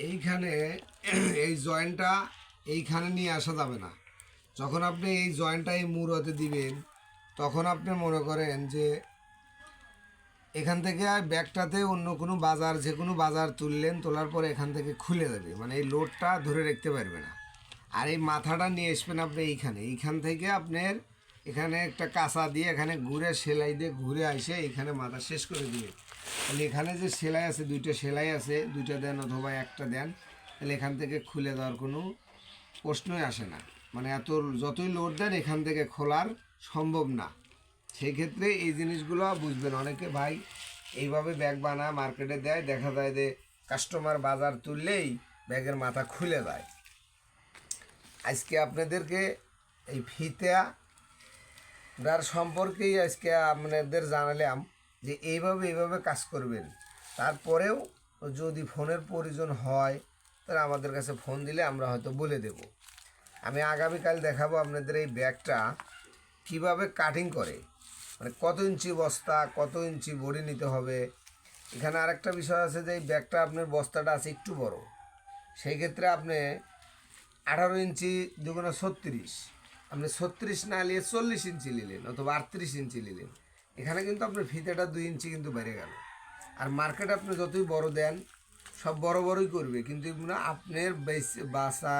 এইখানে এই জয়েন্টটা এইখানে নিয়ে আসা যাবে না। যখন আপনি এই জয়েন্টটা এই মুড়োতে দিবেন তখন আপনি মনে করেন যে এখান থেকে ব্যাগটাতে অন্য কোনো বাজার যে কোনো বাজার তুললেন, তোলার পরে এখান থেকে খুলে যাবে, মানে এই লোডটা ধরে রাখতে পারবে না। আর এই মাথাটা নিয়ে আসবেন আপনি এইখান থেকে আপনার এখানে একটা কাঁচা দিয়ে এখানে ঘুরে সেলাই দিয়ে ঘুরে আসে এখানে মাথা শেষ করে দিবে। তাহলে এখানে যে সেলাই আছে, দুইটা সেলাই আছে, দুইটা দেন অথবা একটা দেন, তাহলে এখান থেকে খুলে দেওয়ার কোনো প্রশ্নই আসে না। মানে এত যতই লোড দেন এখান থেকে খোলার সম্ভব না। সেই ক্ষেত্রে এই জিনিসগুলো বুঝবেন। অনেকে ভাই এইভাবে ব্যাগ বানায় মার্কেটে দেয়, দেখা যায় যে কাস্টমার বাজার তুললেই ব্যাগের মাথা খুলে যায়। আজকে আপনাদেরকে এই ফিতার সম্পর্কেই আজকে আপনাদের জানালাম যে এইভাবে কাজ করবেন। তারপরেও যদি ফোনের প্রয়োজন হয় তাহলে আমাদের কাছে ফোন দিলে আমরা হয়তো বলে দেব। আমি আগামীকাল দেখাবো আপনাদের এই ব্যাগটা কিভাবে কাটিং করে, মানে কত ইঞ্চি বস্তা, কত ইঞ্চি বড়ি নিতে হবে। এখানে আরেকটা বিষয় আছে যে এই ব্যাগটা আপনার বস্তাটা আছে একটু বড়, সেই ক্ষেত্রে আপনি 18 ইঞ্চি 2×36, আপনি 36 না নিয়ে 40 ইঞ্চি নিলেন অথবা 38 ইঞ্চি নিলেন, এখানে কিন্তু আপনার ফিতেটা 2 ইঞ্চি কিন্তু বেড়ে গেল। আর মার্কেট আপনি যতই বড় দেন সব বড় বড়ই করবে, কিন্তু আপনার বাসা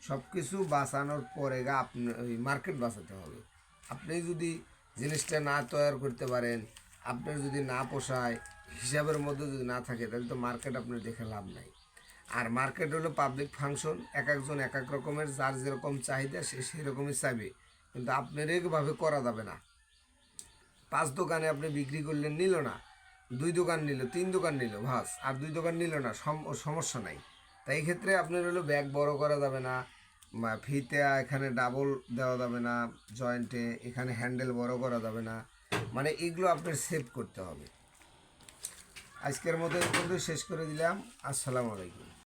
সব কিছু বাঁচানোর পরে আপনি ওই মার্কেট বাঁচাতে হবে। আপনি যদি জিনিসটা না তৈরি করতে পারেন, আপনার যদি না পোষায়, হিসাবের মধ্যে যদি না থাকে, তাহলে তো মার্কেট আপনার দেখে লাভ নাই। আর মার্কেট হলো পাবলিক ফাংশন, এক একজন এক এক রকমের, যার যেরকম চাহিদা সে সেরকমই চাইবে, কিন্তু আপনার একভাবে করা যাবে না। 5 দোকানে আপনি বিক্রি করলেন, নিল না, 2 দোকান নিল, 3 দোকান নিল ভাস, আর 2 দোকান নিল না, সমস্যা নাই। তাই এই ক্ষেত্রে আপনার হলো ব্যাগ বড় করা যাবে না, ফিতে এখানে ডাবল দেওয়া যাবে না, জয়েন্টে এখানে হ্যান্ডেল বড় করা যাবে না, মানে এগুলো আপনার সেভ করতে হবে। আজকের মতো এই পর্যন্ত শেষ করে দিলাম। আসসালামু আলাইকুম।